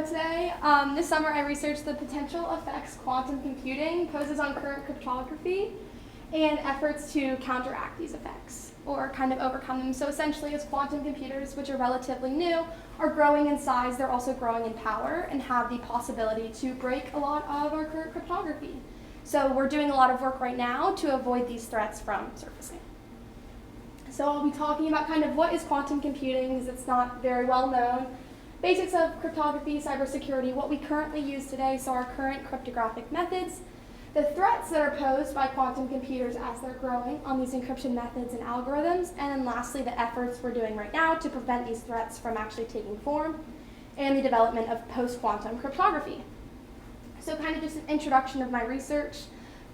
today. This summer I researched the potential effects quantum computing poses on current cryptography and efforts to counteract these effects or kind of overcome them. So essentially, as quantum computers, which are relatively new, are growing in size, they're also growing in power and have the possibility to break a lot of our current cryptography. So we're doing a lot of work right now to avoid these threats from surfacing. So I'll be talking about kind of what is quantum computing, because it's not very well known. Basics of cryptography, cybersecurity, what we currently use today, so our current cryptographic methods, the threats that are posed by quantum computers as they're growing on these encryption methods and algorithms, and then lastly, the efforts we're doing right now to prevent these threats from actually taking form, and the development of post-quantum cryptography. So kind of just an introduction of my research.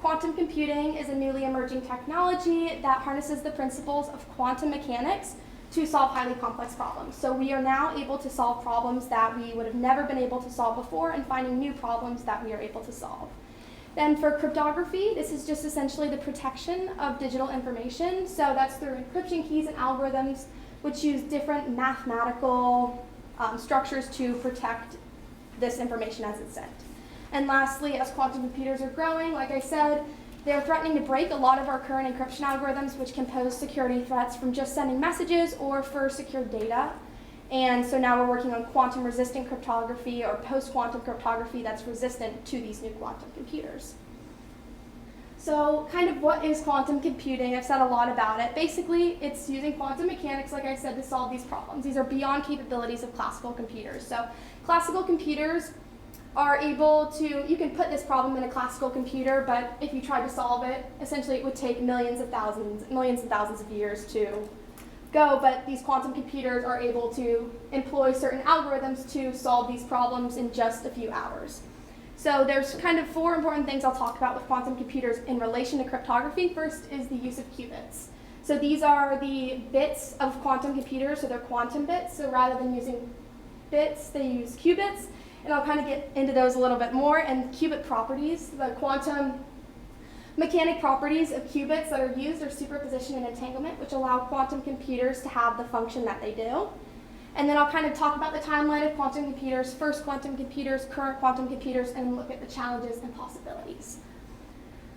Quantum computing is a newly emerging technology that harnesses the principles of quantum mechanics to solve highly complex problems. So we are now able to solve problems that we would have never been able to solve before and finding new problems that we are able to solve. Then for cryptography, this is just essentially the protection of digital information. So that's through encryption keys and algorithms, which use different mathematical structures to protect this information as it's sent. And lastly, as quantum computers are growing, like I said, they're threatening to break a lot of our current encryption algorithms, which can pose security threats from just sending messages or for secure data. And so now we're working on quantum-resistant cryptography or post-quantum cryptography that's resistant to these new quantum computers. So kind of what is quantum computing? I've said a lot about it. Basically, it's using quantum mechanics, like I said, to solve these problems. These are beyond capabilities of classical computers. So classical computers are able to, you can put this problem in a classical computer, but if you tried to solve it, essentially it would take millions and thousands of years to go, but these quantum computers are able to employ certain algorithms to solve these problems in just a few hours. So there's kind of 4 important things I'll talk about with quantum computers in relation to cryptography. First is the use of qubits. So these are the bits of quantum computers, so they're quantum bits. So rather than using bits, they use qubits. And I'll kind of get into those a little bit more. And qubit properties, the quantum mechanic properties of qubits that are used are superposition and entanglement, which allow quantum computers to have the function that they do. And then I'll kind of talk about the timeline of quantum computers, first quantum computers, current quantum computers, and look at the challenges and possibilities.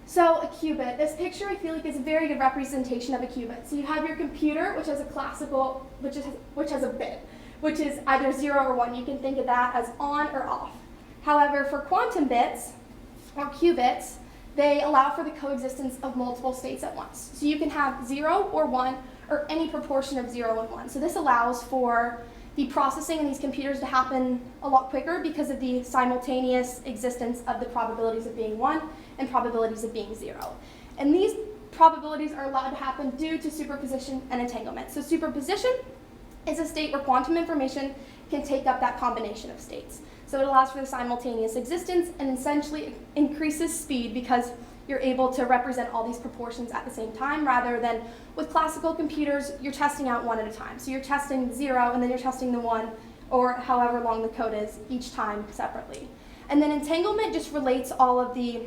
So a qubit, this picture I feel like is a very good representation of a qubit. So you have your computer, which has a classical, which has a bit, which is either 0 or 1. You can think of that as on or off. However, for quantum bits, or qubits, they allow for the coexistence of multiple states at once. So you can have 0 or 1, or any proportion of 0 and 1. So this allows for the processing in these computers to happen a lot quicker because of the simultaneous existence of the probabilities of being 1 and probabilities of being 0. And these probabilities are allowed to happen due to superposition and entanglement. So superposition is a state where quantum information can take up that combination of states. So it allows for the simultaneous existence and essentially increases speed because you're able to represent all these proportions at the same time, rather than with classical computers, you're testing out one at a time. So you're testing 0 and then you're testing the 1, or however long the code is, each time separately. And then entanglement just relates all of the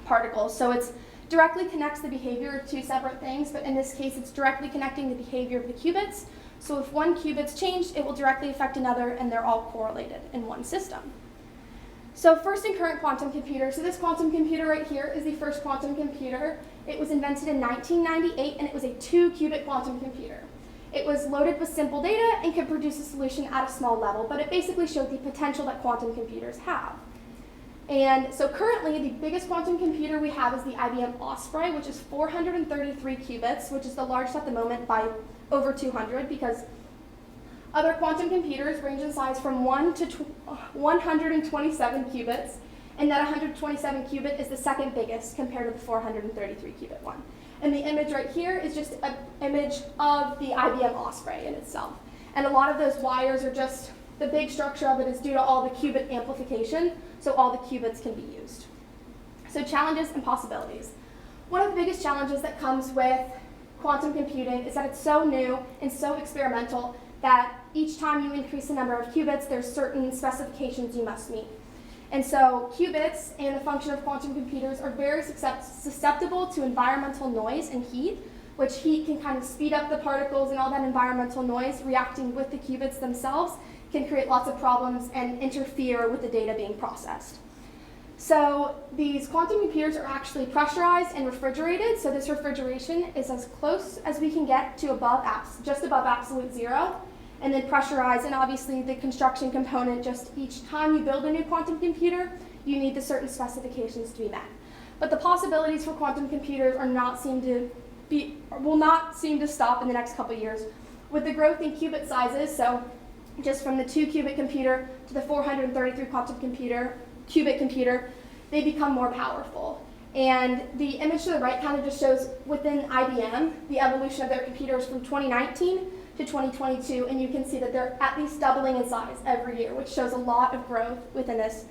particles. So it's directly connects the behavior of 2 separate things, but in this case, it's directly connecting the behavior of the qubits. So if one qubit's changed, it will directly affect another, and they're all correlated in one system. So first in current quantum computers, so this quantum computer right here is the first quantum computer. It was invented in 1998, and it was a 2-qubit quantum computer. It was loaded with simple data and could produce a solution at a small level, but it basically showed the potential that quantum computers have. And so currently, the biggest quantum computer we have is the IBM Osprey, which is 433 qubits, which is the largest at the moment by over 200, because other quantum computers range in size from 1 to 127 qubits, and that 127 qubit is the second biggest compared to the 433 qubit one. And the image right here is just an image of the IBM Osprey in itself. And a lot of those wires are just, the big structure of it is due to all the qubit amplification, so all the qubits can be used. So challenges and possibilities. One of the biggest challenges that comes with quantum computing is that it's so new and so experimental that each time you increase the number of qubits, there's certain specifications you must meet. And so qubits and the function of quantum computers are very susceptible to environmental noise and heat, which heat can kind of speed up the particles, and all that environmental noise reacting with the qubits themselves can create lots of problems and interfere with the data being processed. So these quantum computers are actually pressurized and refrigerated. So this refrigeration is as close as we can get to just above absolute zero, and then pressurized. And obviously the construction component, just each time you build a new quantum computer, you need the certain specifications to be met. But the possibilities for quantum computers will not seem to stop in the next couple of years. With the growth in qubit sizes, so just from the 2-qubit computer to the 433 qubit computer, they become more powerful. And the image to the right kind of just shows within IBM the evolution of their computers from 2019 to 2022, and you can see that they're at least doubling in size every year, which shows a lot of growth within this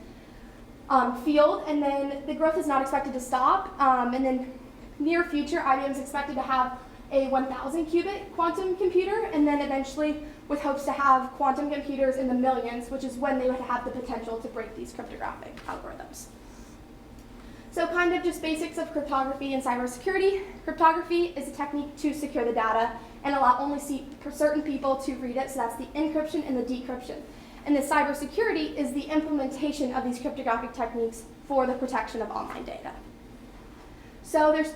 field. And then the growth is not expected to stop. And then near future, IBM is expected to have a 1,000 qubit quantum computer, and then eventually with hopes to have quantum computers in the millions, which is when they would have the potential to break these cryptographic algorithms. So kind of just basics of cryptography and cybersecurity. Cryptography is a technique to secure the data and allow only certain people to read it, so that's the encryption and the decryption. And the cybersecurity is the implementation of these cryptographic techniques for the protection of online data. So there's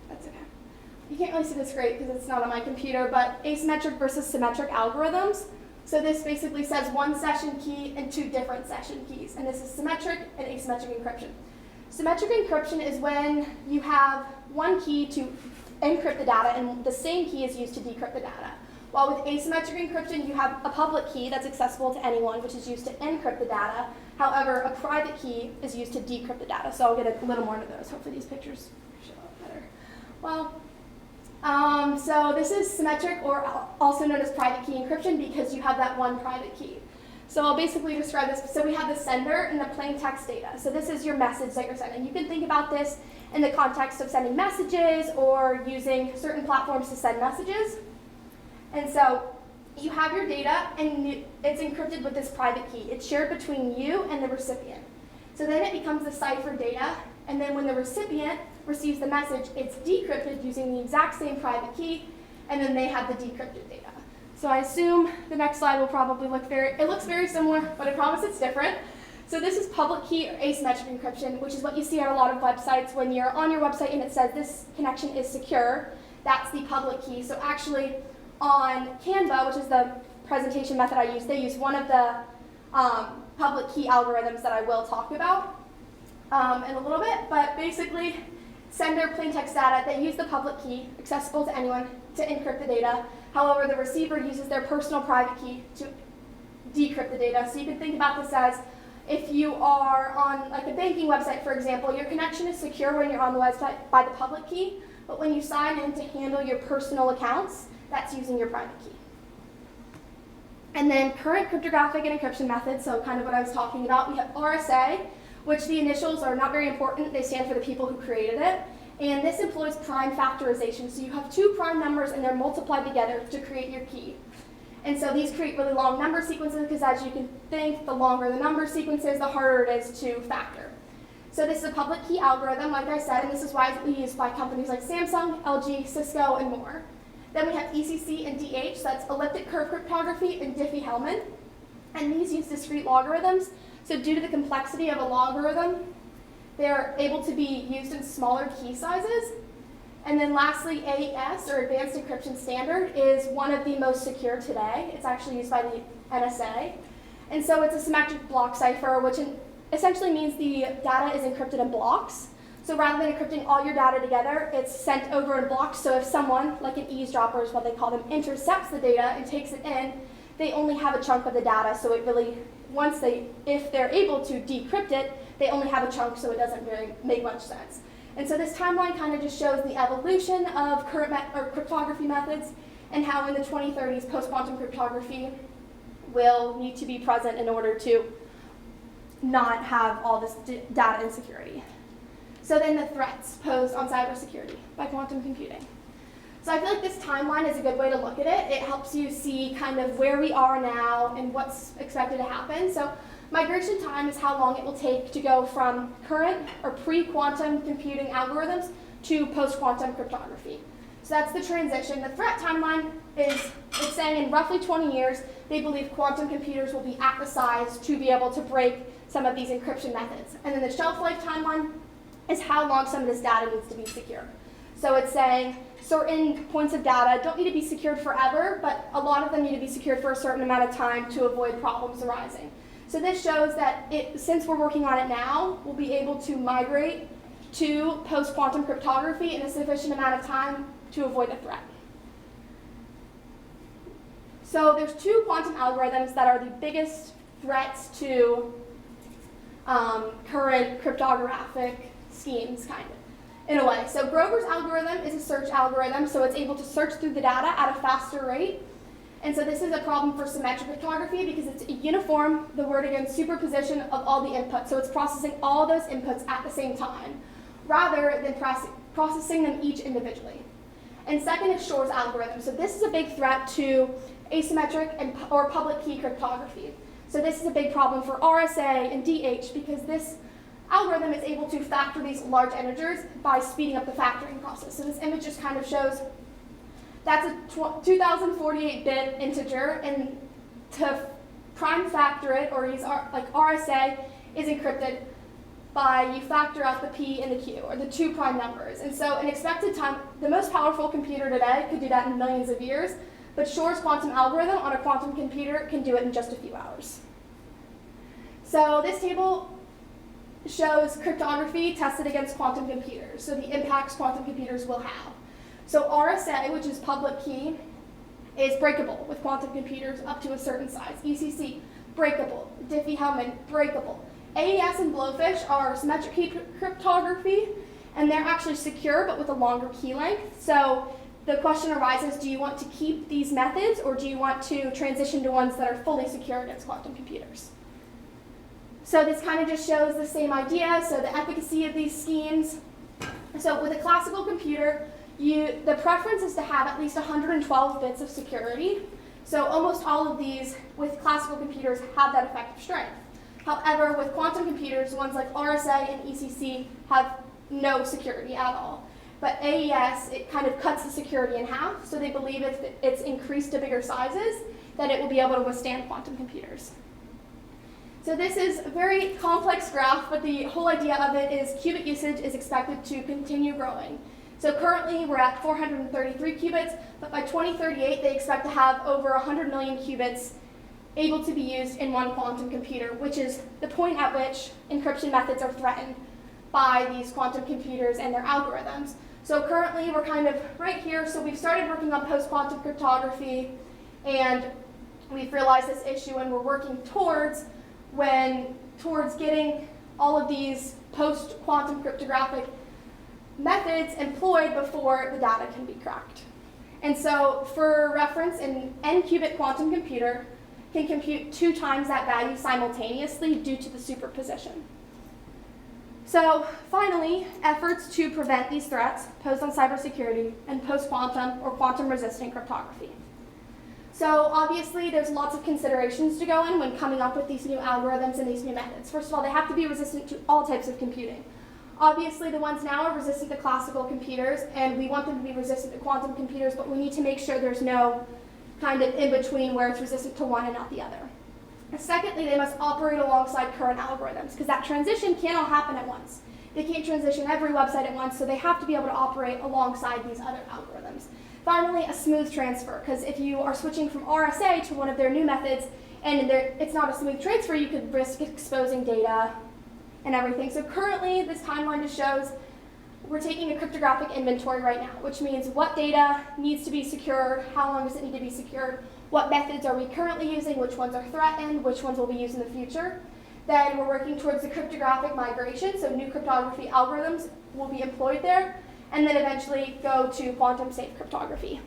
that's okay. You can't really see this great because it's not on my computer, but asymmetric versus symmetric algorithms. So this basically says one session key and two different session keys, and this is symmetric and asymmetric encryption. Symmetric encryption is when you have one key to encrypt the data and the same key is used to decrypt the data. While with asymmetric encryption, you have a public key that's accessible to anyone, which is used to encrypt the data. However, a private key is used to decrypt the data. So I'll get a little more into those. Hopefully these pictures show up better. Well, so this is symmetric, or also known as private key encryption, because you have that one private key. So I'll basically describe this. So we have the sender and the plain text data. So this is your message that you're sending. You can think about this in the context of sending messages or using certain platforms to send messages. And so you have your data, and it's encrypted with this private key. It's shared between you and the recipient. So then it becomes the ciphered data, and then when the recipient receives the message, it's decrypted using the exact same private key, and then they have the decrypted data. So I assume the next slide will probably look it looks very similar, but I promise it's different. So this is public key or asymmetric encryption, which is what you see on a lot of websites when you're on your website and it says this connection is secure. That's the public key. So actually on Canva, which is the presentation method I use, they use one of the public key algorithms that I will talk about in a little bit. But basically, sender plain text data, they use the public key, accessible to anyone, to encrypt the data. However, the receiver uses their personal private key to decrypt the data. So you can think about this as if you are on like a banking website, for example, your connection is secure when you're on the website by the public key, but when you sign in to handle your personal accounts, that's using your private key. And then current cryptographic and encryption methods, so kind of what I was talking about, we have RSA, which the initials are not very important. They stand for the people who created it. And this employs prime factorization. So you have two prime numbers and they're multiplied together to create your key. And so these create really long number sequences because, as you can think, the longer the number sequences, the harder it is to factor. So this is a public key algorithm, like I said, and this is widely used by companies like Samsung, LG, Cisco, and more. Then we have ECC and DH, so that's elliptic curve cryptography and Diffie-Hellman. And these use discrete logarithms. So due to the complexity of a logarithm, they're able to be used in smaller key sizes. And then lastly, AES, or Advanced Encryption Standard, is one of the most secure today. It's actually used by the NSA. And so it's a symmetric block cipher, which essentially means the data is encrypted in blocks. So rather than encrypting all your data together, it's sent over in blocks. So if someone, like an eavesdropper is what they call them, intercepts the data and takes it in, they only have a chunk of the data. So it really, if they're able to decrypt it, they only have a chunk, so it doesn't really make much sense. And so this timeline kind of just shows the evolution of current cryptography methods and how in the 2030s post-quantum cryptography will need to be present in order to not have all this data insecurity. So then the threats posed on cybersecurity by quantum computing. So I feel like this timeline is a good way to look at it. It helps you see kind of where we are now and what's expected to happen. So migration time is how long it will take to go from current or pre-quantum computing algorithms to post-quantum cryptography. So that's the transition. The threat timeline is, it's saying in roughly 20 years, they believe quantum computers will be at the size to be able to break some of these encryption methods. And then the shelf life timeline is how long some of this data needs to be secured. So it's saying certain points of data don't need to be secured forever, but a lot of them need to be secured for a certain amount of time to avoid problems arising. So this shows that since we're working on it now, we'll be able to migrate to post-quantum cryptography in a sufficient amount of time to avoid a threat. So there's two quantum algorithms that are the biggest threats to current cryptographic schemes, kind of, in a way. So Grover's algorithm is a search algorithm, so it's able to search through the data at a faster rate. And so this is a problem for symmetric cryptography because it's a uniform, the word again, superposition of all the inputs. So it's processing all those inputs at the same time, rather than processing them each individually. And second is Shor's algorithm. So this is a big threat to asymmetric or public key cryptography. So this is a big problem for RSA and DH because this algorithm is able to factor these large integers by speeding up the factoring process. So this image just kind of shows that's a 2048-bit integer, and to prime factor it or use like RSA is encrypted by you factor out the P and the Q, or the two prime numbers. And so an expected time, the most powerful computer today could do that in millions of years, but Shor's quantum algorithm on a quantum computer can do it in just a few hours. So this table shows cryptography tested against quantum computers, so the impacts quantum computers will have. So RSA, which is public key, is breakable with quantum computers up to a certain size. ECC, breakable. Diffie-Hellman, breakable. AES and Blowfish are symmetric key cryptography, and they're actually secure but with a longer key length. So the question arises, do you want to keep these methods or do you want to transition to ones that are fully secure against quantum computers? So this kind of just shows the same idea, so the efficacy of these schemes. So with a classical computer, the preference is to have at least 112 bits of security. So almost all of these with classical computers have that effective strength. However, with quantum computers, ones like RSA and ECC have no security at all. But AES, it kind of cuts the security in half, so they believe if it's increased to bigger sizes, that it will be able to withstand quantum computers. So this is a very complex graph, but the whole idea of it is qubit usage is expected to continue growing. So currently we're at 433 qubits, but by 2038 they expect to have over 100 million qubits able to be used in one quantum computer, which is the point at which encryption methods are threatened by these quantum computers and their algorithms. So currently we're kind of right here, so we've started working on post-quantum cryptography, and we've realized this issue and we're working towards getting all of these post-quantum cryptographic methods employed before the data can be cracked. And so for reference, an n-qubit quantum computer can compute 2 times that value simultaneously due to the superposition. So finally, efforts to prevent these threats posed on cybersecurity and post-quantum or quantum-resistant cryptography. So obviously, there's lots of considerations to go in when coming up with these new algorithms and these new methods. First of all, they have to be resistant to all types of computing. Obviously, the ones now are resistant to classical computers, and we want them to be resistant to quantum computers, but we need to make sure there's no kind of in-between where it's resistant to one and not the other. And secondly, they must operate alongside current algorithms, because that transition can't all happen at once. They can't transition every website at once, so they have to be able to operate alongside these other algorithms. Finally, a smooth transfer, because if you are switching from RSA to one of their new methods, and it's not a smooth transfer, you could risk exposing data and everything. So currently, this timeline just shows we're taking a cryptographic inventory right now, which means what data needs to be secured, how long does it need to be secured, what methods are we currently using, which ones are threatened, which ones will be used in the future. Then we're working towards the cryptographic migration, so new cryptography algorithms will be employed there, and then eventually go to quantum-safe cryptography.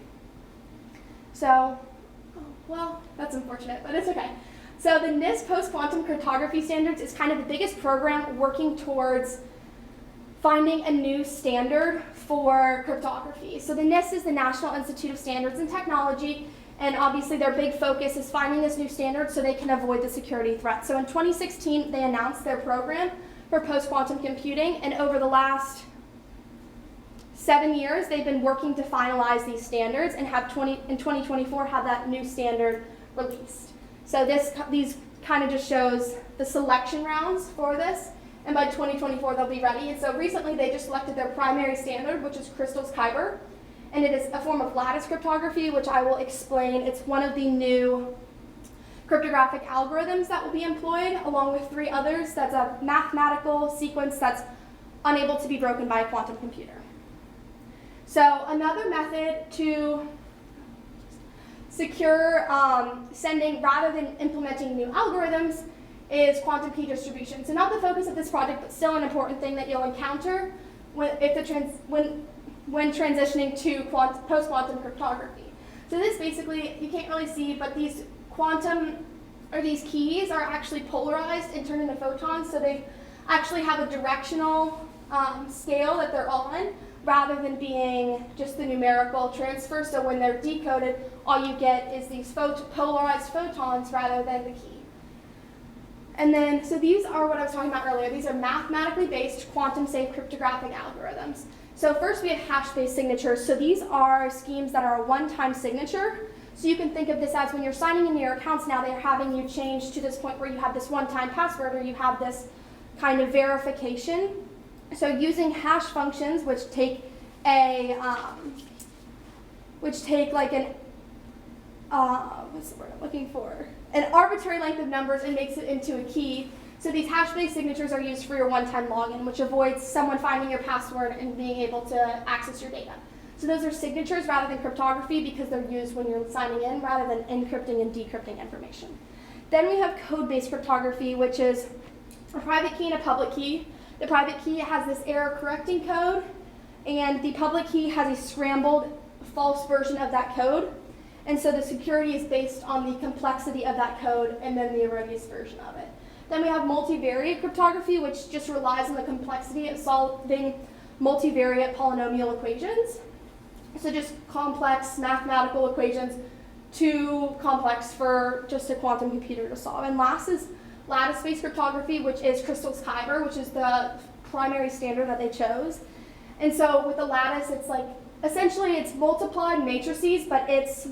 So, well, that's unfortunate, but it's okay. So the NIST post-quantum cryptography standards is kind of the biggest program working towards finding a new standard for cryptography. So the NIST is the National Institute of Standards and Technology, and obviously their big focus is finding this new standard so they can avoid the security threat. So in 2016, they announced their program for post-quantum computing, and over the last 7 years they've been working to finalize these standards and have in 2024 have that new standard released. So these kind of just shows the selection rounds for this, and by 2024 they'll be ready. And so recently they just selected their primary standard, which is Crystal's Kyber, and it is a form of lattice cryptography, which I will explain. It's one of the new cryptographic algorithms that will be employed, along with 3 others. That's a mathematical sequence that's unable to be broken by a quantum computer. So another method to secure sending rather than implementing new algorithms is quantum key distribution. So not the focus of this project, but still an important thing that you'll encounter when transitioning to post-quantum cryptography. So this basically, you can't really see, but these these keys are actually polarized and turned into photons, so they actually have a directional scale that they're on, rather than being just the numerical transfer. So when they're decoded, all you get is these polarized photons rather than the key. And then, so these are what I was talking about earlier. These are mathematically based quantum-safe cryptographic algorithms. So first we have hash-based signatures. So these are schemes that are a one-time signature. So you can think of this as when you're signing into your accounts now, they're having you change to this point where you have this one-time password or you have this kind of verification. So using hash functions, which take like an what's the word I'm looking for? An arbitrary length of numbers and makes it into a key. So these hash-based signatures are used for your one-time login, which avoids someone finding your password and being able to access your data. So those are signatures rather than cryptography because they're used when you're signing in rather than encrypting and decrypting information. Then we have code-based cryptography, which is a private key and a public key. The private key has this error correcting code, and the public key has a scrambled false version of that code. And so the security is based on the complexity of that code and then the erroneous version of it. Then we have multivariate cryptography, which just relies on the complexity of solving multivariate polynomial equations. So just complex mathematical equations, too complex for just a quantum computer to solve. And last is lattice-based cryptography, which is Crystal's Kyber, which is the primary standard that they chose. And so with the lattice, it's like, essentially it's multiplied matrices, but it's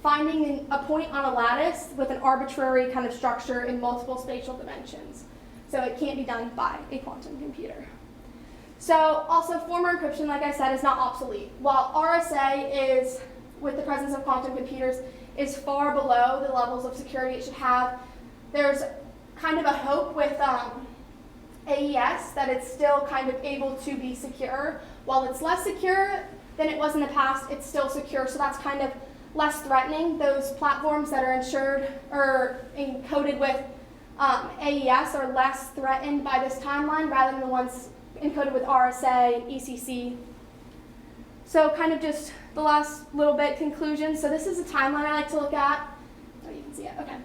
finding a point on a lattice with an arbitrary kind of structure in multiple spatial dimensions. So it can't be done by a quantum computer. So also former encryption, like I said, is not obsolete. While RSA is, with the presence of quantum computers, is far below the levels of security it should have, there's kind of a hope with AES that it's still kind of able to be secure. While it's less secure than it was in the past, it's still secure, so that's kind of less threatening. Those platforms that are insured or encoded with AES are less threatened by this timeline rather than the ones encoded with RSA and ECC. So kind of just the last little bit, conclusion. So this is a timeline I like to look at. Oh, you can see it, okay.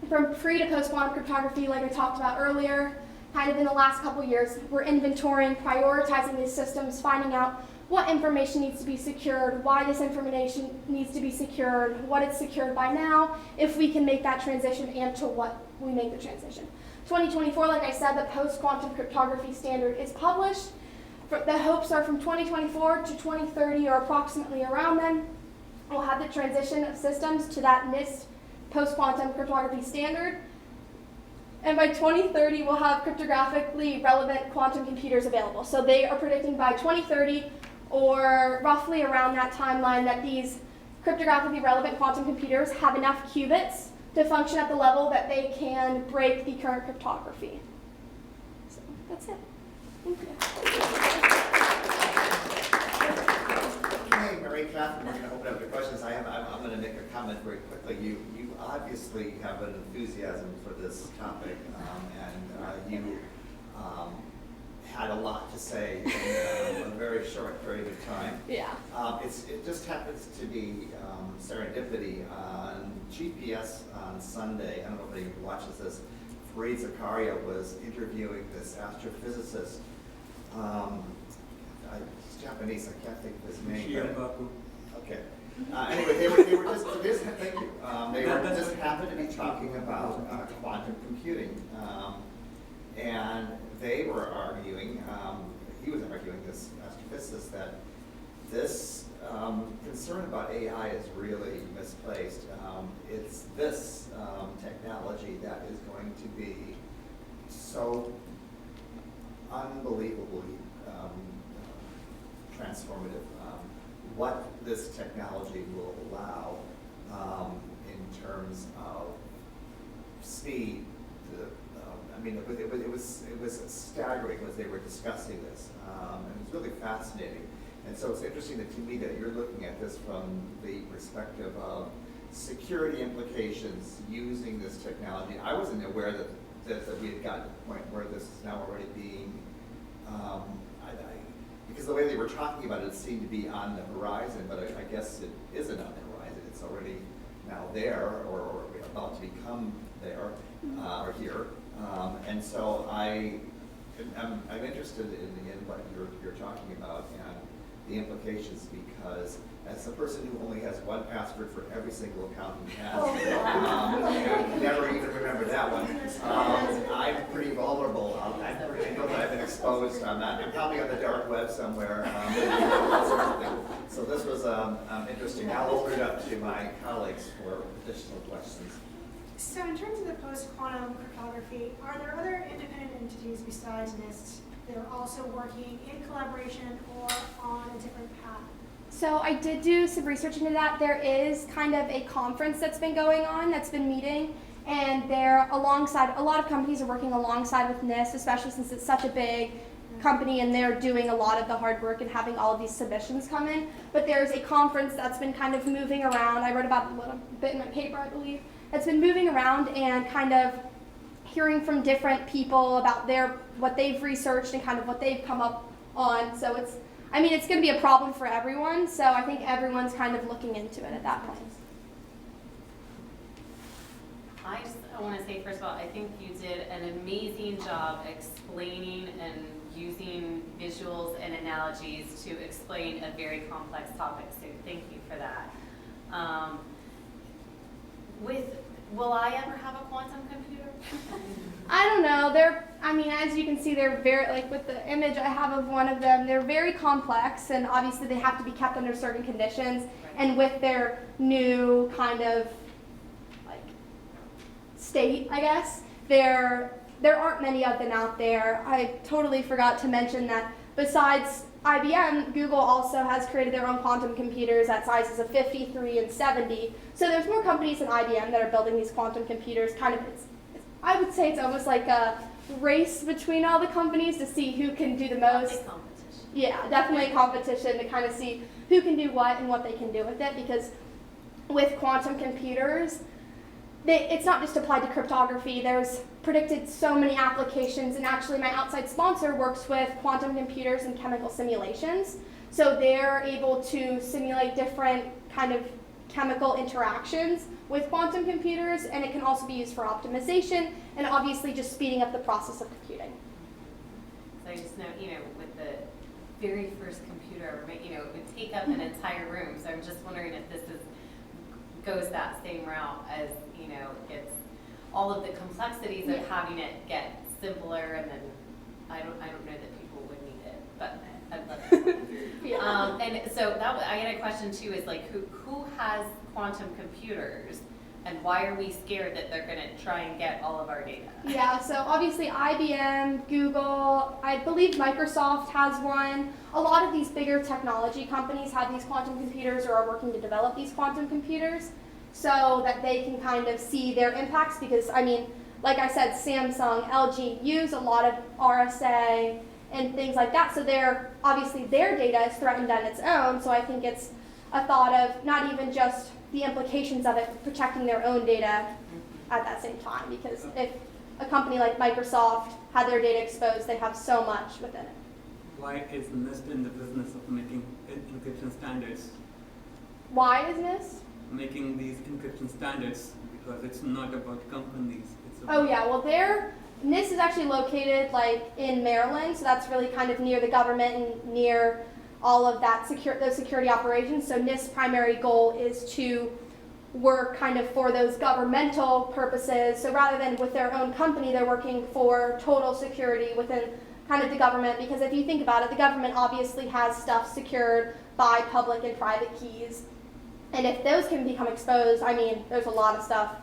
From pre to post-quantum cryptography, like I talked about earlier, kind of in the last couple years, we're inventorying, prioritizing these systems, finding out what information needs to be secured, why this information needs to be secured, what it's secured by now, if we can make that transition, and to what we make the transition. 2024, like I said, the post-quantum cryptography standard is published. The hopes are from 2024 to 2030, or approximately around then, we'll have the transition of systems to that NIST post-quantum cryptography standard. And by 2030, we'll have cryptographically relevant quantum computers available. So they are predicting by 2030, or roughly around that timeline, that these cryptographically relevant quantum computers have enough qubits to function at the level that they can break the current cryptography. So that's it. Thank you. Okay, Marie Catherine, we're going to open up to questions. I'm going to make a comment very quickly. You obviously have an enthusiasm for this topic, and you had a lot to say in a very short period of time. Yeah. It just happens to be serendipity. On GPS on Sunday, I don't know if anybody watches this, Fareed Zakaria was interviewing this astrophysicist. He's Japanese, I can't think of his name. Okay. Anyway, they were just thank you. They were just happened to be talking about quantum computing, and they were arguing. he was arguing this, astrophysicist, that this concern about AI is really misplaced. It's this technology that is going to be so unbelievably transformative. What this technology will allow in terms of speed, it was staggering as they were discussing this, and it was really fascinating. And so it's interesting that to me that you're looking at this from the perspective of security implications using this technology. I wasn't aware that we had gotten to the point where this is now already being, because the way they were talking about it seemed to be on the horizon, but I guess it isn't on the horizon. It's already now there, or about to become there, or here. And so I'm interested in what you're talking about and the implications, because as a person who only has one password for every single account he has, and can never even remember that one, I'm pretty vulnerable. I know that I've been exposed. I'm probably on the dark web somewhere. So this was interesting. I'll open it up to my colleagues for additional questions. So in terms of the post-quantum cryptography, are there other independent entities besides NIST that are also working in collaboration or on a different path? So I did do some research into that. There is kind of a conference that's been going on, that's been meeting, and they're alongside, a lot of companies are working alongside with NIST, especially since it's such a big company and they're doing a lot of the hard work and having all of these submissions come in. But there's a conference that's been kind of moving around. I wrote about it a little bit in my paper, I believe. It's been moving around and kind of hearing from different people about what they've researched and kind of what they've come up on. So it's going to be a problem for everyone, so I think everyone's kind of looking into it at that point. I want to say, first of all, I think you did an amazing job explaining and using visuals and analogies to explain a very complex topic, so thank you for that. Will I ever have a quantum computer? I don't know. As you can see, they're very, like with the image I have of one of them, they're very complex, and obviously they have to be kept under certain conditions. Right. And with their new kind of like state, I guess, there aren't many of them out there. I totally forgot to mention that besides IBM, Google also has created their own quantum computers at sizes of 53 and 70. So there's more companies than IBM that are building these quantum computers. I would say it's almost like a race between all the companies to see who can do the most. Competition. Yeah, definitely a competition to kind of see who can do what and what they can do with it. Because with quantum computers, it's not just applied to cryptography. There's predicted so many applications, and actually my outside sponsor works with quantum computers and chemical simulations. So they're able to simulate different kind of chemical interactions with quantum computers, and it can also be used for optimization and obviously just speeding up the process of computing. So I just know, with the very first computer ever made, it would take up an entire room. So I'm just wondering if this goes that same route as, gets all of the complexities of having it get simpler, and then I don't know that people would need it, but I'd love it. Yeah. And so I had a question too, is like who has quantum computers, and why are we scared that they're going to try and get all of our data? Yeah, so obviously IBM, Google, I believe Microsoft has one. A lot of these bigger technology companies have these quantum computers or are working to develop these quantum computers so that they can kind of see their impacts, because like I said, Samsung, LG use a lot of RSA and things like that, so obviously their data is threatened on its own. So I think it's a thought of not even just the implications of it, but protecting their own data at that same time, because if a company like Microsoft had their data exposed, they have so much within it. Why is NIST in the business of making encryption standards? Why is NIST? Making these encryption standards, because it's not about companies. It's about Oh yeah, well NIST is actually located in Maryland, so that's really kind of near the government and near all of that those security operations. So NIST's primary goal is to work kind of for those governmental purposes. So rather than with their own company, they're working for total security within kind of the government, because if you think about it, the government obviously has stuff secured by public and private keys. And if those can become exposed, I mean, there's a lot of stuff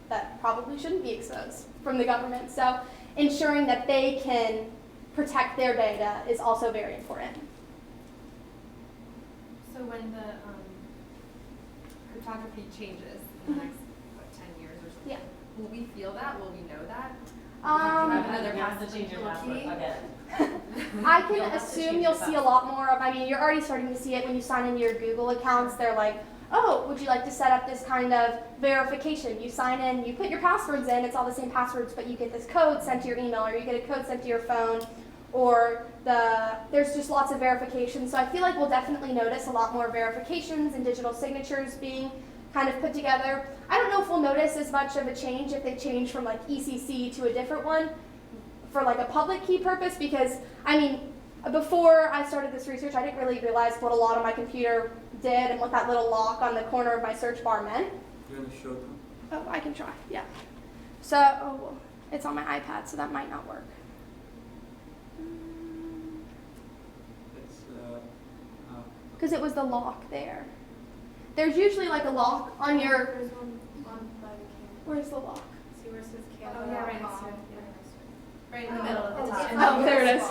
that probably shouldn't be exposed from the government. So ensuring that they can protect their data is also very important. So when the cryptography changes in the next, 10 years or something, Yeah. will we feel that? Will we know that? Another passage change your password again. I You'll can have to assume change you'll your see a lot more of, I mean, you're already starting to see it when you sign into your Google accounts. They're like, oh, would you like to set up this kind of verification? You sign in, you put your passwords in, it's all the same passwords, but you get this code sent to your email, or you get a code sent to your phone, or there's just lots of verifications. So I feel like we'll definitely notice a lot more verifications and digital signatures being kind of put together. I don't know if we'll notice as much of a change if they change from like ECC to a different one for like a public key purpose, because I mean, before I started this research, I didn't really realize what a lot of my computer did and what that little lock on the corner of my search bar meant. You want to show them? Oh, I can try, yeah. So, oh, it's on my iPad, so that might not work. It's Because it was the lock there. There's usually like a lock on your, There's one on by the camera. where's the lock? See where it says Oh, Canada? yeah, right next to it. Right in the middle of the top. Oh, there it is.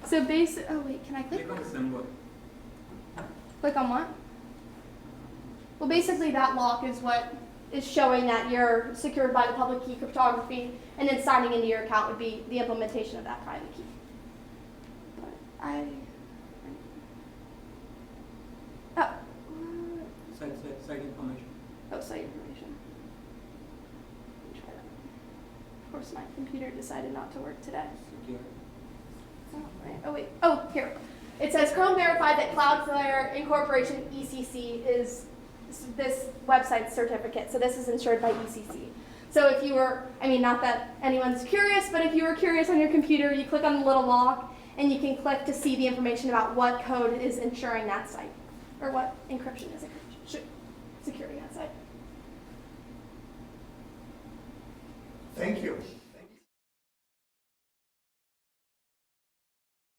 So oh wait, can I click? click on the symbol. Click on what? Well, basically that lock is what is showing that you're secured by the public key cryptography, and then signing into your account would be the implementation of that private key. But Site information. site information. Let me try that. Of course, my computer decided not to work today. Secure. Oh, right. Oh wait. Oh, here. It says Chrome verified that Cloudflare Incorporation ECC is this website certificate. So this is insured by ECC. So if you were, I mean, not that anyone's curious, but if you were curious on your computer, you click on the little lock and you can click to see the information about what code is insuring that site, or what encryption is securing that site. Thank you.